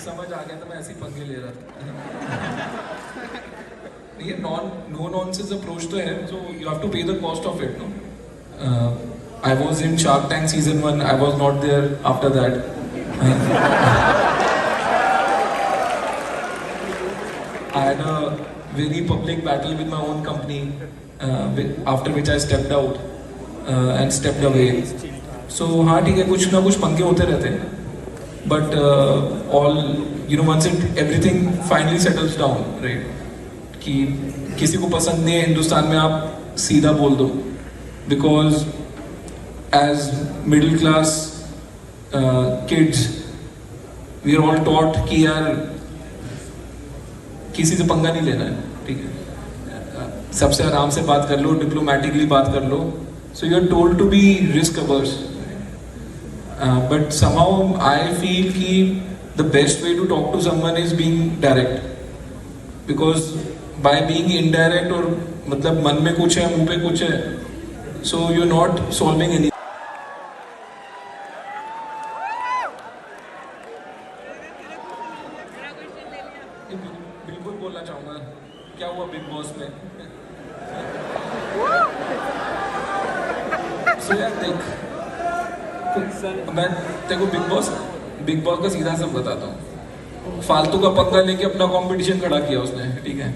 समझ आ गया था, मैं ऐसे ही पंगे ले रहा था। ये नो नॉनसेंस अप्रोच तो है, so you have to pay the cost of it, no? I was in Shark Tank season 1. I was not there after that. I had a very public battle with my own company, after which I stepped out and stepped away. So हाँ ठीक है, कुछ ना कुछ पंगे होते रहते हैं, but all once everything finally settles down, right? कि किसी को पसंद नहीं है हिंदुस्तान में, आप सीधा बोल दो, because as middle class kids we are all taught कि यार किसी से पंगा नहीं लेना है, ठीक है, सबसे आराम से बात कर लो, डिप्लोमेटिकली बात कर लो, so you are told to be risk averse, but somehow I feel कि the best way to talk to someone is being direct, because by being indirect और मतलब मन में कुछ है मुंह पे कुछ है, so you're not solving any. बिल्कुल बोलना चाहूँगा, क्या हुआ बिग बॉस में? so यार देख, मैं तेरे को बिग बॉस का सीधा सब बताता हूँ। फालतू का पंगा लेके अपना कंपटीशन खड़ा किया उसने, ठीक है,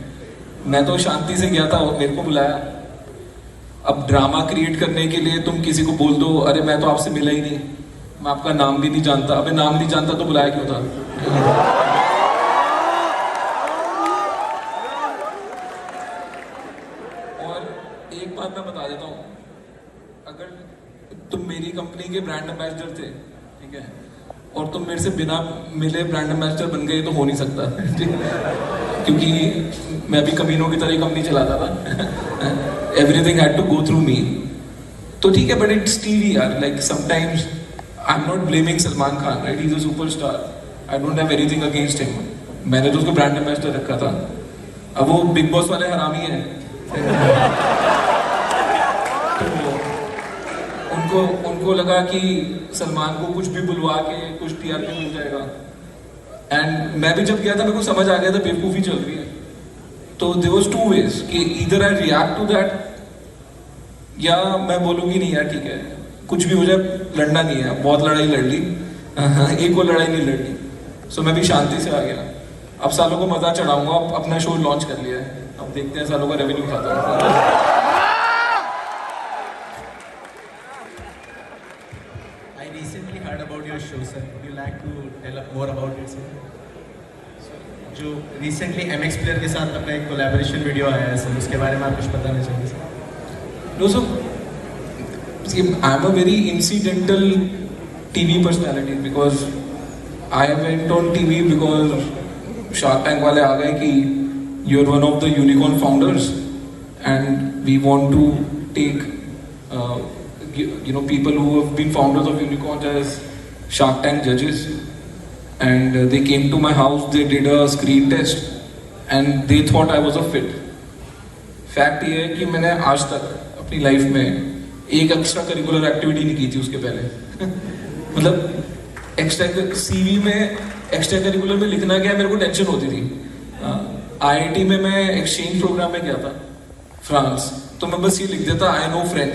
मैं तो शांति से गया था, मेरे को बुलाया। अब ड्रामा क्रिएट करने के लिए तुम किसी को बोल दो, अरे मैं तो आपसे मिला ही नहीं, मैं आपका नाम भी नहीं जानता। अबे नाम नहीं जानता तो बुलाया क्यों था? एक बात मैं बता देता हूँ, अगर तुम मेरी कंपनी के ब्रांड एम्बेसडर थे, ठीक है, और तुम मेरे से बिना मिले ब्रांड एम्बेसडर बन गए, तो हो नहीं सकता, ठीक है, क्योंकि मैं भी कमीनों की तरह कंपनी चलाता था। Everything had to go through me, तो ठीक है, बट इट्स टीवी यार, like sometimes I am not blaming Salman Khan, right, he is a superstar, I don't have anything against him, मैंने तो उसको ब्रांड एम्बेसडर रखा था। अब वो बिग बॉस वाले हरामी हैं, तो उनको लगा कि सलमान को कुछ भी बुलवा के कुछ टीआरपी मिल जाएगा, एंड मैं भी जब गया था मेरे को समझ आ गया था बेवकूफ़ी चल रही है। तो देयर वाज टू वेज कि either I react to that, या मैं बोलूँगी नहीं यार ठीक है, कुछ भी हो जाए, लड़ना नहीं है, बहुत लड़ाई लड़ ली, एक और लड़ाई नहीं लड़नी। सो मैं भी शांति से आ गया। अब सालों को मजा चढ़ाऊंगा, अपना शो लॉन्च कर लिया है, अब देखते हैं सालों का रेवेन्यू खाता हूँ। I recently heard about your show, sir. Would you like to tell more about it, sir? जो recently MX Player के साथ अपना एक collaboration video आया है सर, उसके बारे में आप कुछ बताना चाहेंगे sir? No, so I'm a very incidental TV personality because I went on TV because Shark Tank वाले आ गए कि you're one of the unicorn founders and we want to take people who have been founders of unicorns as Shark Tank judges, and they came to my house, they did a screen test and they thought I was a fit. Fact ये है कि मैंने आज तक अपनी life में एक extra curricular activity नहीं की थी उसके पहले। मतलब एक्स्ट्रा सीवी में एक्स्ट्रा करिकुलर में लिखना क्या, मेरे को टेंशन होती थी। आईआईटी में मैं एक्सचेंज प्रोग्राम में गया था फ्रांस, तो मैं बस ये लिख देता I know French.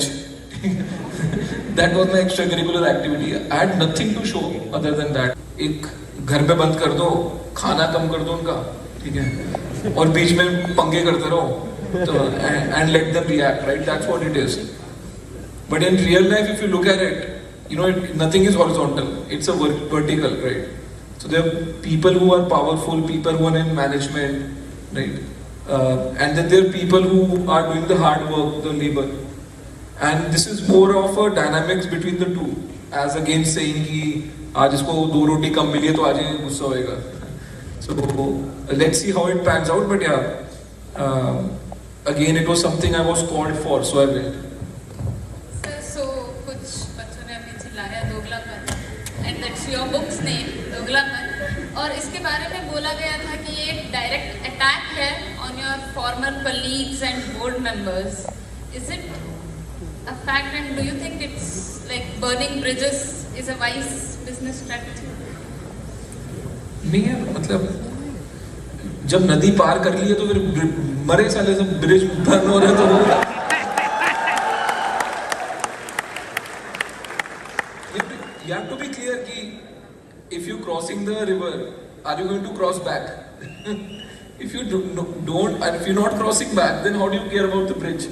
That was my extracurricular activity, I had nothing to show other than that. एक घर पे बंद कर दो, खाना कम कर दो उनका, ठीक है, और बीच में पंगे करते रहो, तो and let them react, right? That's what it is. But in real life, if you look at it, nothing is horizontal. It's a vertical, right? So there are people who are powerful, people who are in management, right? And then there are people who are doing the hard work, the labor. And this is more of a dynamics between the two, as against saying कि आज इसको 2 रोटी कम मिली है तो आज ये गुस्सा होएगा. So let's see how it pans out. But yeah. Again, it was something I was called for, so I went. Sir, so कुछ बच्चों ने अभी चिल्लाया दोगलापन, and that's your book's name, दोगलापन, और इसके बारे में बोला गया था कि ये डायरेक्ट अटैक है on your former colleagues and board members. Is it a fact, and do you think it's like burning bridges is a wise business strategy? नहीं है, मतलब जब नदी पार कर ली है तो फिर मरे साले से ब्रिज बर्न हो रहे तो you have to be clear कि if you crossing the river, are you going to cross back? If you don't, and if you're not crossing back, then how do you care about the bridge?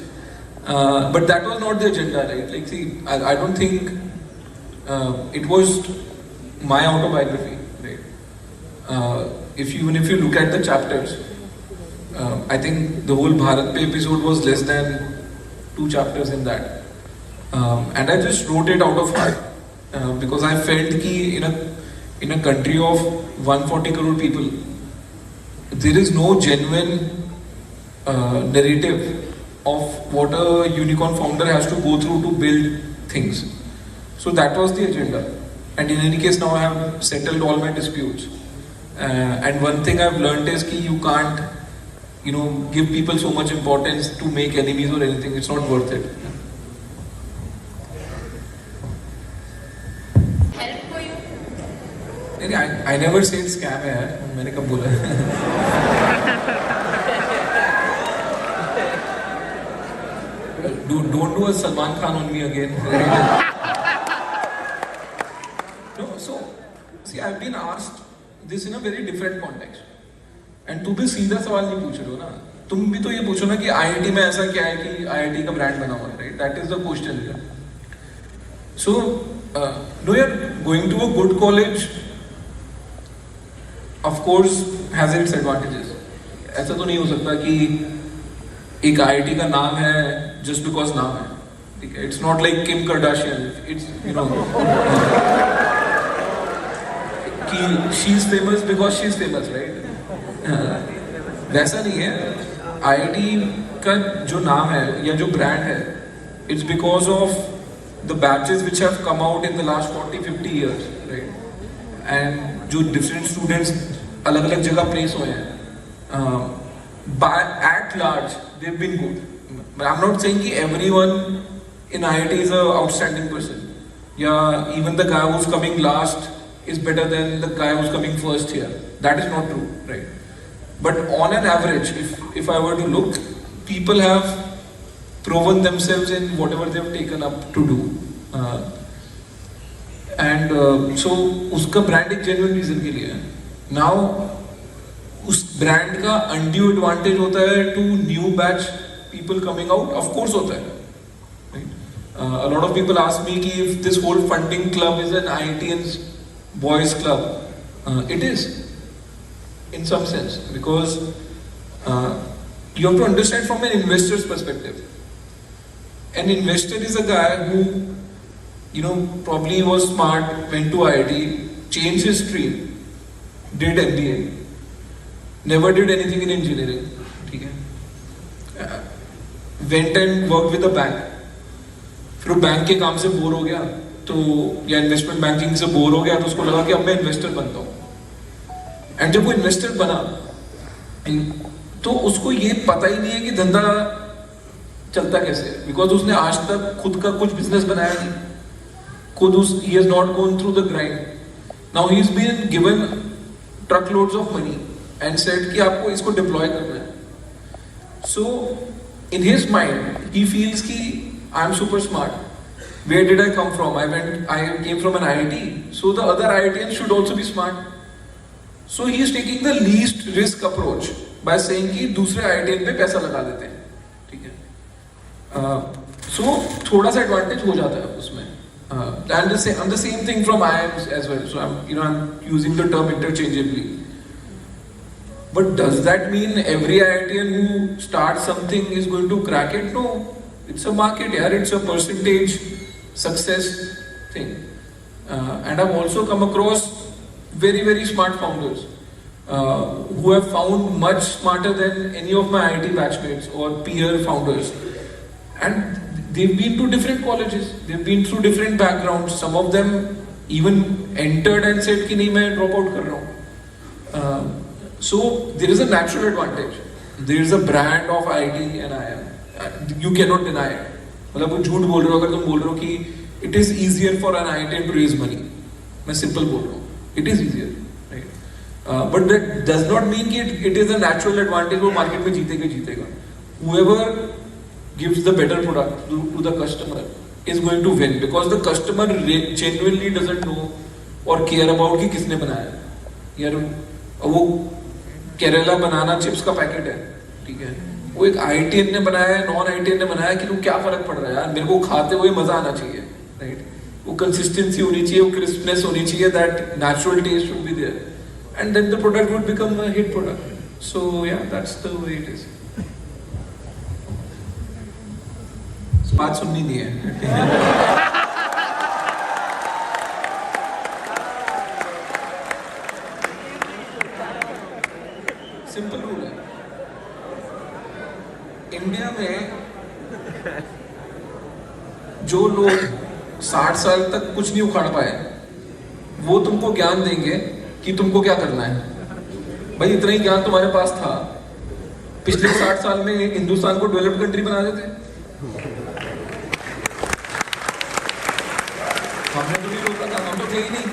But that was not the agenda, right? Like, see, I don't think it was my autobiography, right? If you look at the chapters, I think the whole Bharat Pe episode was less than 2 chapters in that, and I just wrote it out of heart because I felt that in a country of 140 crore people, there is no genuine narrative of what a unicorn founder has to go through to build things. So that was the agenda, and in any case, now I have settled all my disputes. And one thing I've learned is that you can't, give people so much importance to make enemies or anything. It's not worth it. Help for you? I never said scam है, मैंने कब बोला? Don't do a Salman Khan on me again. No, so see, I've been asked this in a very different context. And तू भी सीधा सवाल नहीं पूछ रहे हो ना, तुम भी तो ये पूछो ना कि IIT में ऐसा क्या है कि IIT का ब्रांड बना हुआ है, right? That is the question here. So, no, you're going to a good college, of course, has its advantages. ऐसा तो नहीं हो सकता कि एक IIT का नाम है just because नाम है, ठीक है? It's not like Kim Kardashian. It's कि she's famous because she's famous, right? वैसा नहीं है. IIT का जो नाम है या जो ब्रांड है, it's because of the batches which have come out in the last 40-50 years, right? And जो different students अलग-अलग जगह place हुए हैं, by at large they've been good. I'm not saying that everyone in IIT is an outstanding person. Yeah, even the guy who's coming last is better than the guy who's coming first here. That is not true, right? But on an average, if I were to look, people have proven themselves in whatever they have taken up to do. So उसका brand एक genuine reason के लिए है. Now उस brand का undue advantage होता है to new batch people coming out, of course होता है. Right? A lot of people ask me कि if this whole funding club is an IITians boys club. It is, in some sense, because you have to understand from an investor's perspective. An investor is a guy who, probably was smart, went to IIT, changed his stream, did MBA, never did anything in engineering, okay? Went and worked with a bank. फिर वो bank के काम से bore हो गया तो या investment banking से बोर हो गया तो उसको लगा कि अब मैं इन्वेस्टर बनता हूँ. एंड जब वो इन्वेस्टर बना तो उसको ये पता ही नहीं है कि धंधा चलता कैसे, बिकॉज उसने आज तक खुद का कुछ बिजनेस बनाया नहीं, he has not gone through the grind. Now he's been given truckloads of money and said कि आपको इसको deploy करना है. So in his mind he feels कि I'm super smart. Where did I come from? I came from an IIT. So the other IITians should also be smart. So he is taking the least risk approach by saying कि दूसरे IITian पे पैसा लगा देते हैं, ठीक है? So थोड़ा सा advantage हो जाता है उसमें. And the same thing from IIMs as well. So I'm using the term interchangeably. But does that mean every IITian who starts something is going to crack it? No. It's a market, yeah. It's a percentage success thing. And I've also come across very, very smart founders who have found much smarter than any of my IIT batchmates or peer founders. And they've been to different colleges. They've been through different backgrounds. Some of them even entered and said कि नहीं मैं drop out कर रहा हूँ. So there is a natural advantage. There is a brand of IIT and IIM. You cannot deny it. मतलब वो झूठ बोल रहे हो अगर तुम बोल रहे हो कि it is easier for an IITian to raise money, मैं सिंपल बोल रहा हूँ, it is easier, right, but that does not mean कि it is a natural advantage, वो मार्केट में जीतेगा. Whoever gives the better product to the customer is going to win, because the customer genuinely doesn't know or care about कि किसने बनाया. यार वो Kerala banana chips का पैकेट है, ठीक है, वो एक IITian ने बनाया है, नॉन IITian ने बनाया, कि तुम क्या फर्क पड़ रहा है यार, मेरे को खाते हुए मजा आना चाहिए, राइट. वो कंसिस्टेंसी होनी चाहिए, वो क्रिस्पनेस होनी चाहिए, that natural taste should be there, and then the product would become a hit product. So yeah that's the way it is. बात सुननी नहीं है. सिंपल रूल है इंडिया में, जो लोग 60 साल तक कुछ नहीं उखाड़ पाए वो तुमको ज्ञान देंगे कि तुमको क्या करना है. भाई इतना ही ज्ञान तुम्हारे पास था, पिछले 60 साल में हिंदुस्तान को डेवलप्ड कंट्री बना देते. हमने तो नहीं रोका था, हम तो थे ही नहीं,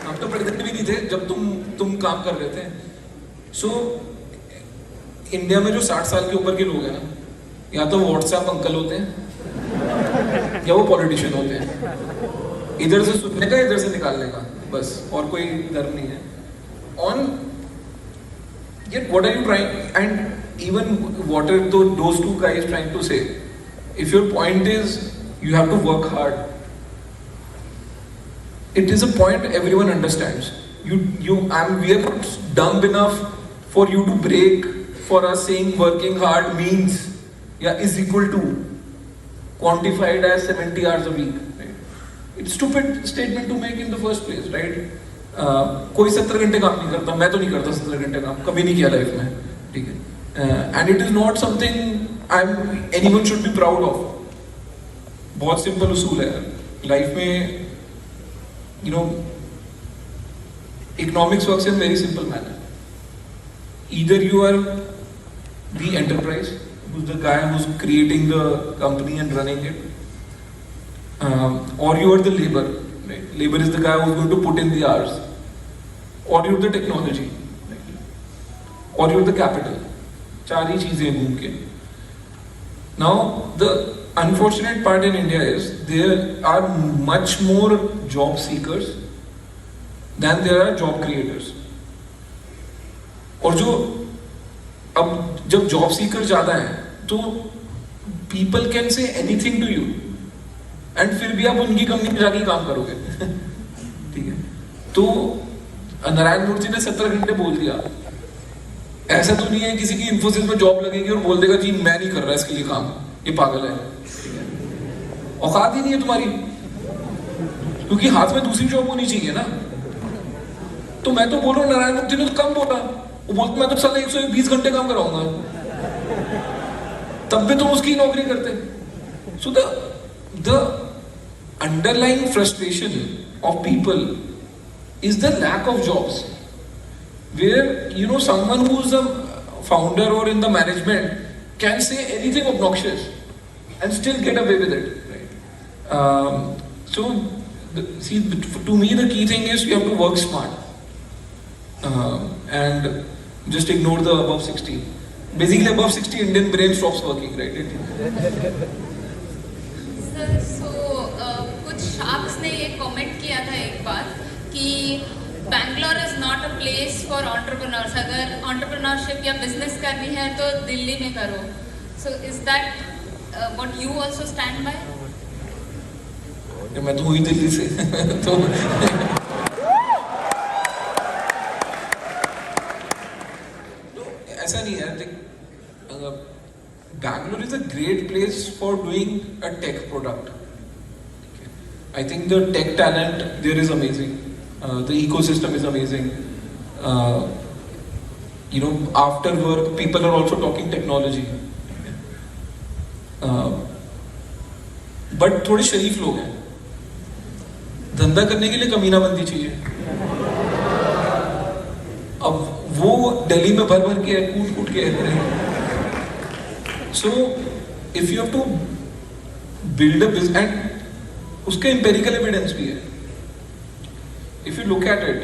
हम तो प्रेजेंट भी नहीं थे जब तुम काम कर रहे थे. सो इंडिया में जो 60 साल के ऊपर के लोग हैं ना, या तो व्हाट्सएप अंकल होते हैं या वो पॉलिटिशियन होते हैं. इधर से सुनने का, इधर से निकालने का, बस, और कोई धर्म नहीं है. On yet what are you trying, and even what are those two guys trying to say? If your point is you have to work hard, it is a point everyone understands. We are not dumb enough for you to break for us saying working hard means is equal to quantified as 70 hours a week, right? It's stupid statement to make in the first place, right? कोई 70 घंटे काम नहीं करता, मैं तो नहीं करता 70 घंटे काम, कभी नहीं किया लाइफ में, ठीक है. And it is not something anyone should be proud of. बहुत सिंपल उसूल है लाइफ में, you know, economics works in very simple manner. Either you are the enterprise, who's the guy who's creating the company and running it, or you are the labor. Right? Labor is the guy who's going to put in the hours, or you're the technology, or you're the capital. चार ही चीजें घूम के. Now the unfortunate part in India is there are much more job seekers than there are job creators. और जो अब जब job seekers ज्यादा हैं तो people can say anything to you, and फिर भी आप उनकी कंपनी में जाके काम करोगे. ठीक है, तो नारायण मूर्ति ने 17 घंटे बोल दिया. ऐसा तो नहीं है किसी की इन्फोसिस में जॉब लगेगी और बोल देगा जी मैं नहीं कर रहा इसके लिए काम, ये पागल है. ठीक है, औकात ही नहीं है तुम्हारी, क्योंकि हाथ में दूसरी जॉब होनी चाहिए ना. तो मैं तो बोल रहा हूँ नारायण मूर्ति ने तो कम बोला, वो बोलते मैं तो साल 120 घंटे काम कराऊंगा, तब भी तुम उसकी नौकरी करते. सो the underlying frustration of people is the lack of jobs, where you know someone who's a founder or in the management can say anything obnoxious and still get away with it, right? See, to me the key thing is you have to work smart, and just ignore the above 60. Basically above 60 Indian brain stops working, right? कुछ sharks ने ये comment किया था एक बार कि Bangalore is not a place for entrepreneurs. अगर entrepreneurship या business करनी है तो दिल्ली में करो. So is that what you also stand by? मैं तो हुई दिल्ली से तो ऐसा नहीं है. Bangalore is a great place for doing a tech product. I think the tech talent there is amazing. The ecosystem is amazing. You know, after work, people are also talking technology. But थोड़े शरीफ लोग हैं. धंधा करने के लिए कमीनाबंदी चाहिए. अब वो दिल्ली में भर भर के कूट के रहे. So, if you have to build a business, and उसका empirical evidence भी है. If you look at it,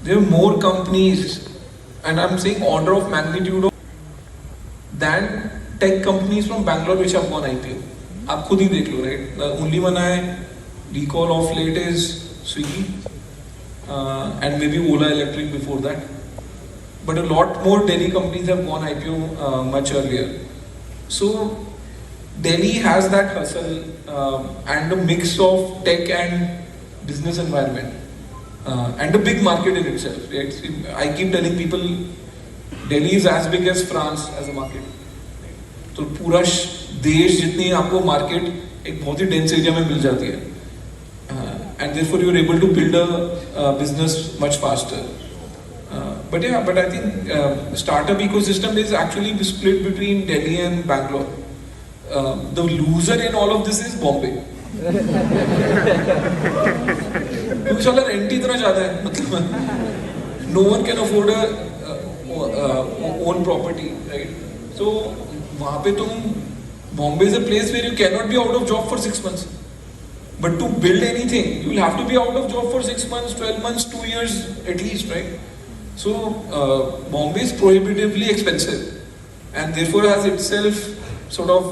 there are more companies, and I'm saying order of magnitude of, than tech companies from Bangalore which have gone IPO. आप खुद ही देख लो, right? The only one I recall of late is Swiggy, and maybe Ola Electric before that. But a lot more Delhi companies have gone IPO much earlier. So Delhi has that hustle and a mix of tech and business environment, and a big market in itself. Right? I keep telling people, Delhi is as big as France as a market. तो पूरा देश जितनी आपको market एक बहुत ही dense area में मिल जाती है, and therefore you are able to build a business much faster. But I think startup ecosystem is actually split between Delhi and Bangalore. The loser in all of this is Bombay. क्योंकि साला rent ही इतना ज़्यादा है, मतलब no one can afford a own property, right? So वहाँ पे तुम, Bombay is a place where you cannot be out of job for 6 months. But to build anything, you will have to be out of job for 6 months, 12 months, 2 years at least, right? So Bombay is prohibitively expensive, and therefore has itself sort of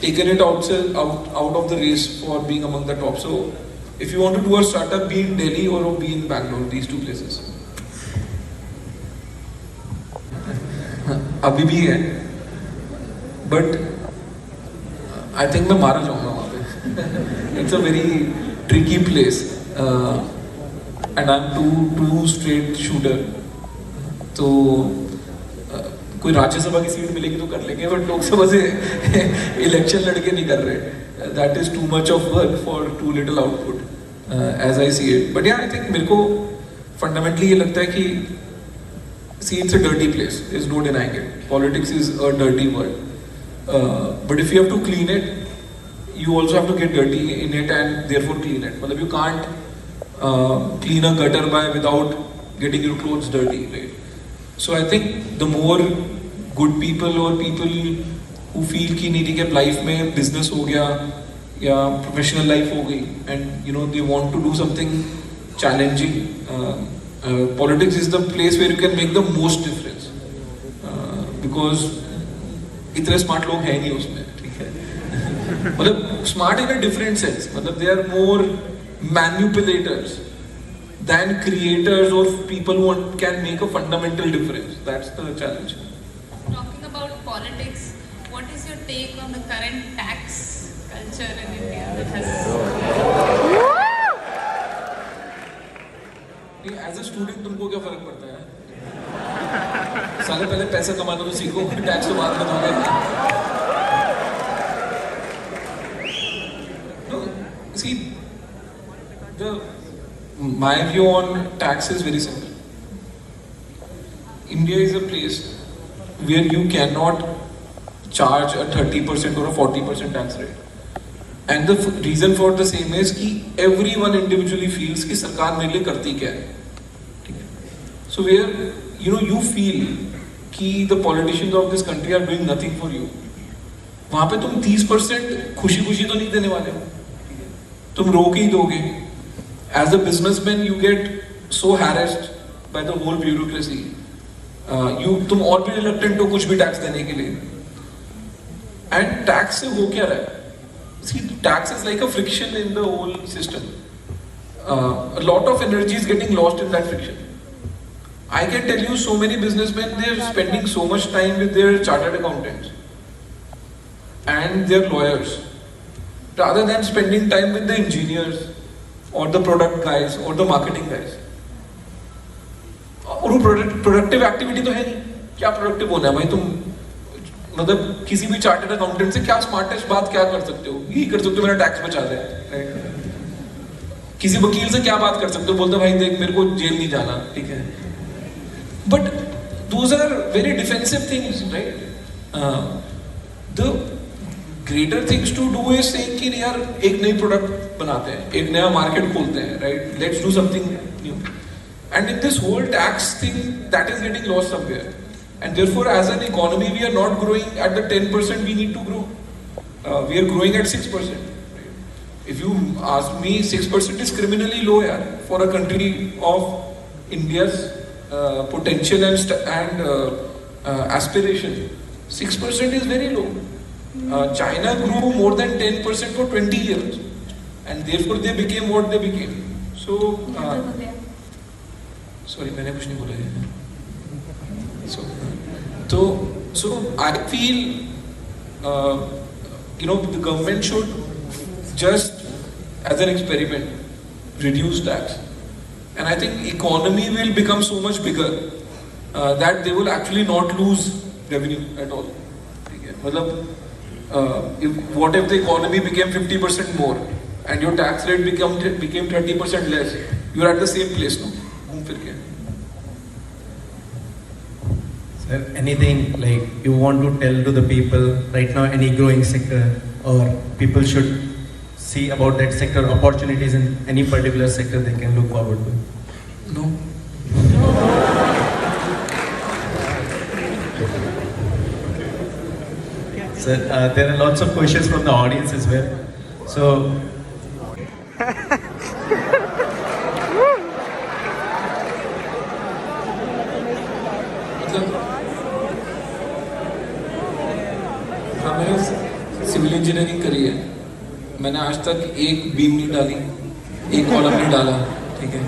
taken it out of the race for being among the top. So if you want to do a startup, be in Delhi or be in Bangalore, these two places. अभी भी है, but I think मैं मारा जाऊँगा वहाँ पे. It's a very tricky place, and I'm too straight shooter. तो कोई राज्यसभा की सीट मिलेगी तो कर लेंगे, बट लोकसभा से इलेक्शन लड़के नहीं कर रहे. That is too much of work for too little output, as I see it. But yeah, I think मेरे को fundamentally ये लगता है कि see, it's a dirty place. There's no denying it. Politics is a dirty world. But if you have to clean it, you also have to get dirty in it and therefore clean it. Matlab, you can't clean a gutter without getting your clothes dirty, right? So I think the more good people or people who feel कि नहीं ठीक है life में business हो गया या professional life हो गई, and they want to do something challenging. Politics is the place where you can make the most difference, because इतने smart लोग हैं नहीं उसमें, ठीक है? मतलब smart in a different sense, मतलब they are more manipulators than creators or people who can make a fundamental difference. That's the challenge. Talking about politics, what is your take on the current tax culture in India that has? As a student तुमको क्या फर्क पड़ता है? साले पहले पैसा कमाना तो सीखो, टैक्स तो बाद में दोगे. No, see, my view on tax is very simple. India is a place where you cannot charge a 30% or a 40% tax rate. And the reason for the same is कि everyone individually feels कि सरकार मेरे लिए करती क्या है, ठीक है? So where you feel कि the politicians of this country are doing nothing for you, वहाँ पे तुम 30% खुशी तो नहीं देने वाले हो, तुम रोक ही दोगे. As a businessman, you get so harassed by the whole bureaucracy. तुम और भी reluctant हो कुछ भी टैक्स देने के लिए. And टैक्स से हो क्या रहा है? See, tax is like a friction in the whole system. A lot of energy is getting lost in that friction. I can tell you so many businessmen, they are spending so much time with their chartered accountants and their lawyers rather than spending time with the engineers or the product guys or the marketing guys. और वो productive activity तो है नहीं. क्या productive होना है भाई? तुम मतलब किसी भी चार्टर्ड अकाउंटेंट से क्या स्मार्टेस्ट बात क्या कर सकते हो? यही कर सकते हो, मेरा टैक्स बचा दे. किसी वकील से क्या बात कर सकते हो? बोलते भाई देख मेरे को जेल नहीं जाना, ठीक है? But those are very defensive things, right? The greater things to do is saying कि यार एक नई प्रोडक्ट बनाते हैं, एक नया मार्केट खोलते हैं, right? Let's do something new. And in this whole tax thing that is getting lost somewhere. And therefore, as an economy, we are not growing at the 10% we need to grow. we are growing at 6%. If you ask me, 6% is criminally low, yaar, for a country of India's potential and aspiration. 6% is very low. China grew more than 10% for 20 years, and therefore they became what they became. So, sorry, मैंने कुछ नहीं बोला है. So I feel, the government should just, as an experiment, reduce tax, and I think economy will become so much bigger that they will actually not lose revenue at all. मतलब, what if the economy became 50% more and your tax rate became 30% less? You are at the same place, no? घूम फिर के. Sir, anything like you want to tell to the people right now, any growing sector, or people should see about that sector, opportunities in any particular sector they can look forward to? No. Sir, there are lots of questions from the audience as well. So, मैंने civil engineering करी है. मैंने आज तक एक beam नहीं डाली, एक कॉलम नहीं डाला, ठीक है.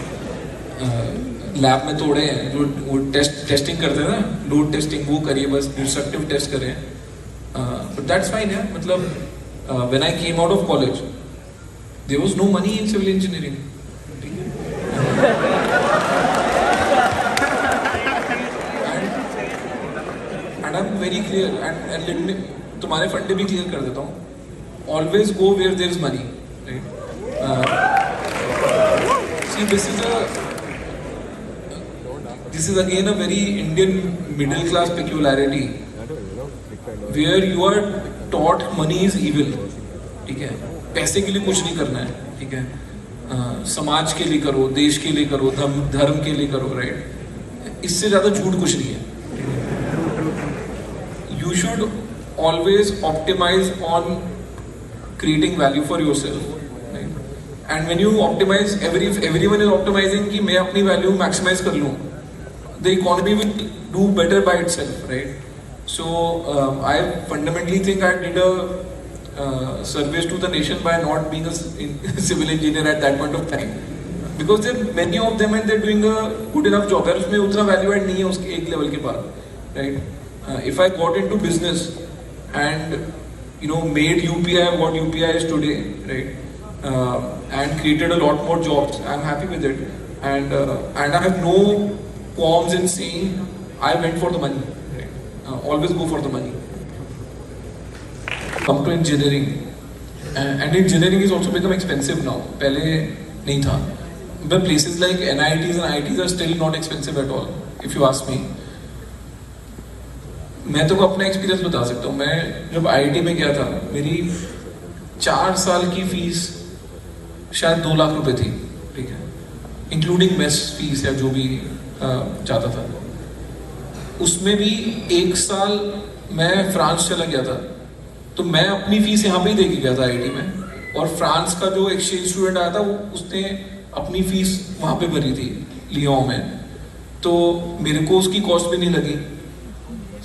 लैब में तोड़े हैं, जो वो टेस्टिंग करते हैं ना, लोड टेस्टिंग, वो करिए, बस डिस्ट्रक्टिव टेस्ट करें. बट दैट्स फाइन है. मतलब when I came out of college there was no money in civil engineering, ठीक है. And I am very clear and तुम्हारे फंडे भी क्लियर कर देता हूँ. Always go where there is money, right? See, this is again a very Indian middle class peculiarity, where you are taught money is evil, ठीक है. पैसे के लिए कुछ नहीं करना है, ठीक है. समाज के लिए करो, देश के लिए करो, धर्म के लिए करो, राइट. इससे ज्यादा झूठ कुछ नहीं है. You should always optimize on creating value for yourself, right? And when you optimize, everyone is optimizing कि मैं अपनी value maximize कर लूँ, the economy will do better by itself, right? So I fundamentally think I did a service to the nation by not being a civil engineer at that point of time, because there are many of them and they're doing a good enough job. यार उसमें उतना value add नहीं है उसके एक level के बाद, right? If I got into business and made UPI what UPI is today, right? And created a lot more jobs. I'm happy with it, and I have no qualms in saying I went for the money. Right? Always go for the money. Come to engineering, and engineering is also become expensive now. पहले नहीं था. But places like NITs and IITs are still not expensive at all, if you ask me. मैं तो अपना experience बता सकता हूँ. मैं जब आईआईटी में गया था, मेरी 4 साल की फीस शायद 2 लाख रुपए थी, ठीक है, इंक्लूडिंग मेस फीस या जो भी जाता था. उसमें भी 1 साल मैं फ्रांस चला गया था, तो मैं अपनी फीस यहाँ पे ही दे के गया था आईआईटी में, और फ्रांस का जो एक्सचेंज स्टूडेंट आया था उसने अपनी फीस वहाँ पे भरी थी लियोन में, तो मेरे को उसकी कॉस्ट भी नहीं लगी.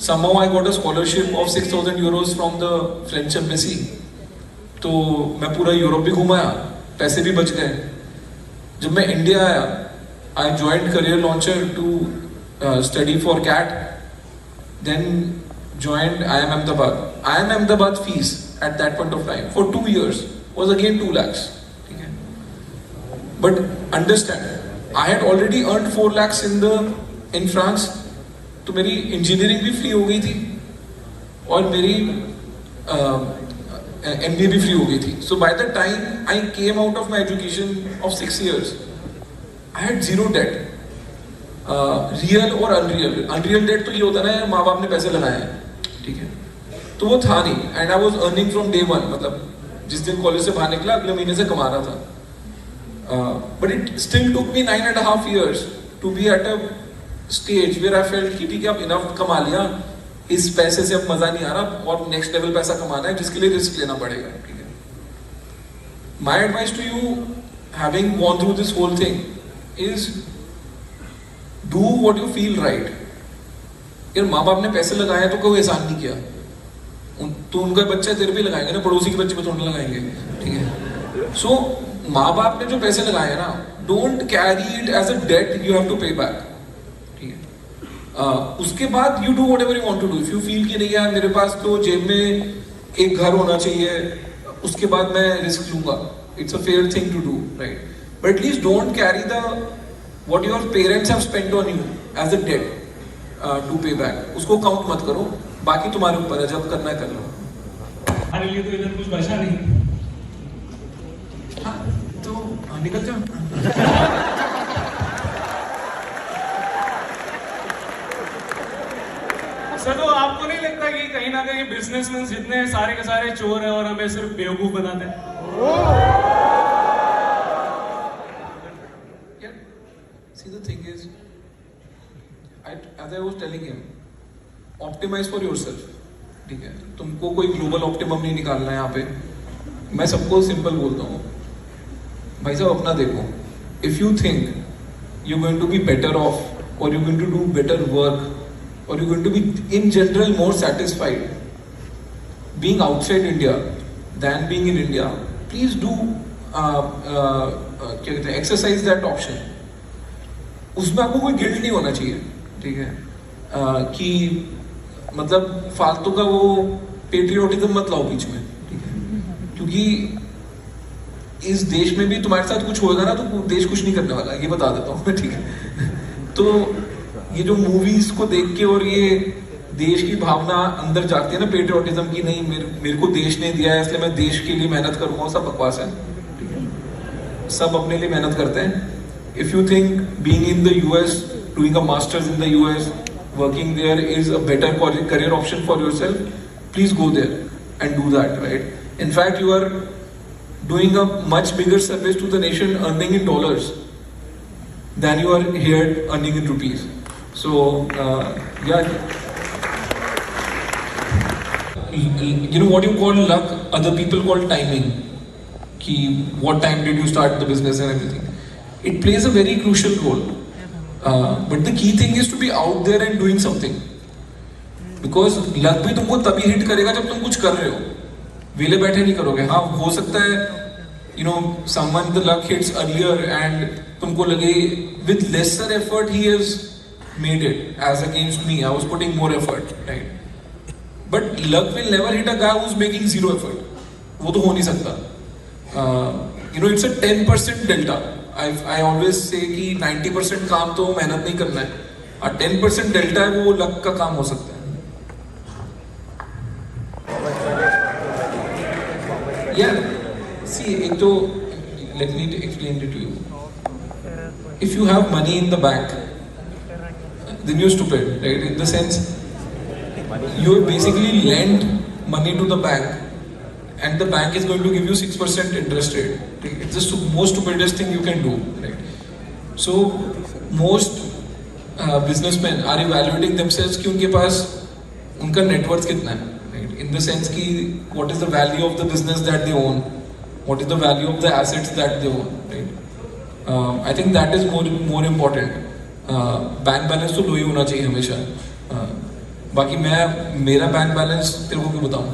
Somehow I got a scholarship of 6,000 euros from the French embassy. तो मैं पूरा यूरोप भी घुमाया, पैसे भी बच गए. जब मैं इंडिया आया, I joined Career Launcher to study for CAT. Then joined IIM Ahmedabad. IIM Ahmedabad fees at that point of time for 2 years was again 2 lakhs. Okay. But understand, I had already earned 4 lakhs in France. तो मेरी engineering भी free हो गई थी और मेरी MBA भी free हो गई थी. So by the time I came out of my education of 6 years, I had 0 debt. Real और अनरियल डेट तो ये होता है ना, माँ बाप ने पैसे लगाए हैं, ठीक है, तो वो था नहीं. And I was earning from day 1, मतलब जिस दिन कॉलेज से बाहर निकला अगले महीने से कमा रहा था. But it still took me 9.5 years to be at a stage where I felt कि ठीक है अब इनफ कमा लिया, इस पैसे से अब मजा नहीं आ रहा और नेक्स्ट लेवल पैसा कमाना है जिसके लिए रिस्क लेना पड़ेगा, ठीक है. My advice to you, having gone through this whole thing, is do what you feel right. यार माँ बाप ने पैसे लगाए तो कोई एहसान नहीं किया, तो उनका बच्चा तेरे पे लगाएंगे ना, पड़ोसी के बच्चे पे थोड़ा लगाएंगे, ठीक है. सो माँ बाप ने जो पैसे लगाए हैं ना, don't carry it as a debt you have to pay back, ठीक है. उसके बाद you do whatever you want to do. If you feel कि नहीं यार मेरे पास तो जेब में एक घर होना चाहिए, उसके बाद मैं रिस्क लूंगा, it's a fair thing to do, right. But at least don't carry the what your parents have spent on you as a debt to pay back. उसको काउंट मत करो, बाकी तुम्हारे ऊपर है, जब करना है कर लो. हमारे लिए तो इधर कुछ बचा नहीं. हाँ तो निकल जाओ. सर तो आपको नहीं लगता कि कहीं ना कहीं बिजनेसमैन जितने सारे के सारे चोर हैं और हमें सिर्फ बेवकूफ बनाते हैं? See the thing is, as I was telling him, optimize for yourself, ठीक है. तुमको कोई ग्लोबल ऑप्टिमम नहीं निकालना है यहाँ पे. मैं सबको सिंपल बोलता हूँ, भाई साहब अपना देखो. If you think you going to be better off और you going to do better work or you're going to be in general more satisfied being outside India than being in India, please do exercise that option. उसमें आपको कोई guilt नहीं होना चाहिए, ठीक है. कि मतलब फालतू का वो पेट्रियोटिज्म मत लाओ बीच में, ठीक है. क्योंकि इस देश में भी तुम्हारे साथ कुछ होएगा ना तो देश कुछ नहीं करने वाला, ये बता देता हूँ मैं, ठीक है. तो ये जो मूवीज को देख के और ये देश की भावना अंदर जागती है ना, पेट्रियोटिज्म की, नहीं मेरे को देश ने दिया है इसलिए मैं देश के लिए मेहनत करूंगा, सब बकवास है, ठीक है. सब अपने लिए मेहनत करते हैं. If you think being in the US, doing a masters in the US, working there is a better career option for yourself, please go there and do that, right. In fact you are doing a much bigger service to the nation earning in dollars than you are here earning in rupees. So yeah, you know what you call luck, other people call timing. Ki what time did you start the business and everything. It plays a very crucial role. But the key thing is to be out there and doing something. Because luck भी तुमको तभी hit करेगा जब तुम कुछ कर रहे हो. वेले बैठे नहीं करोगे. हाँ हो सकता है you know someone the luck hits earlier and तुमको लगे with lesser effort he has made it as against me, I was putting more effort, right. But luck will never hit a guy who's making zero effort. वो तो हो नहीं सकता. You know it's a 10% delta. I always say कि 90% काम तो मेहनत नहीं करना है, और 10% delta है वो luck का काम हो सकता है. Yeah. See, एक तो let me explain it to you. If you have money in the bank, then you're stupid, right? In the sense, you basically lend money to the bank, and the bank is going to give you 6% interest rate. It's the most stupidest thing you can do, right? So most businessmen are evaluating themselves कि उनके पास उनका net worth कितना है, right? In the sense कि what is the value of the business that they own. What is the value of the assets that they own, right? I think that is more important. Bank balance तो लो ही होना चाहिए हमेशा. बाकी मेरा bank balance तेरे को क्यों बताऊं?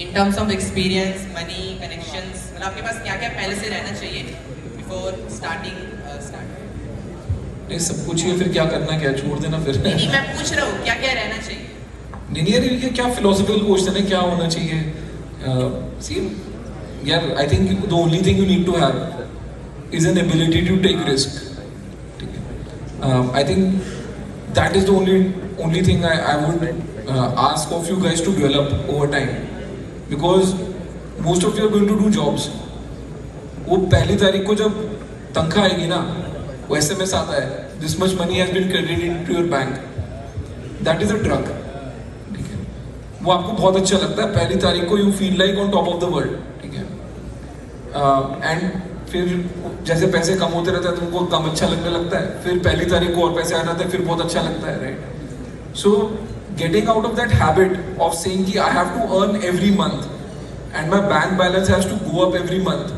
In terms of experience, money, connections, मतलब आपके पास क्या क्या पहले से रहना चाहिए before starting नहीं सब कुछ ही फिर क्या करना, क्या छोड़ देना फिर. नहीं मैं पूछ रहा हूँ क्या क्या रहना चाहिए. नहीं यार ये क्या फिलोसफिकल क्वेश्चन है, क्या होना चाहिए. See यार I think the only thing you need to have is an ability to take risk. I think that is the only thing I would ask of you guys to develop over time. Because most of you are going to do jobs. वो पहली तारीख को जब तनख्वाह आएगी ना, वो SMS आता है, this much money has been credited into your bank. That is a drug. वो आपको बहुत अच्छा लगता है, पहली तारीख को you feel like on top of the world, ठीक है। एंड फिर जैसे पैसे कम होते रहते हैं तुमको कम अच्छा लगने लगता है, फिर पहली तारीख को और पैसे आ जाते हैं, फिर बहुत अच्छा लगता है, right. So getting out of that habit of saying कि I have to earn every month and my bank balance has to go up every month,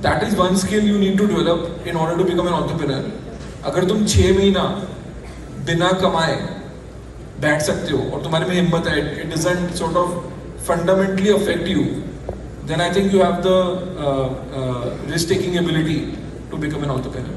that is one skill you need to develop in order to become an entrepreneur. अगर तुम 6 महीना बिना कमाए बैठ सकते हो और तुम्हारे में हिम्मत है, it doesn't sort of fundamentally affect you, then I think you have the risk-taking ability to become an entrepreneur.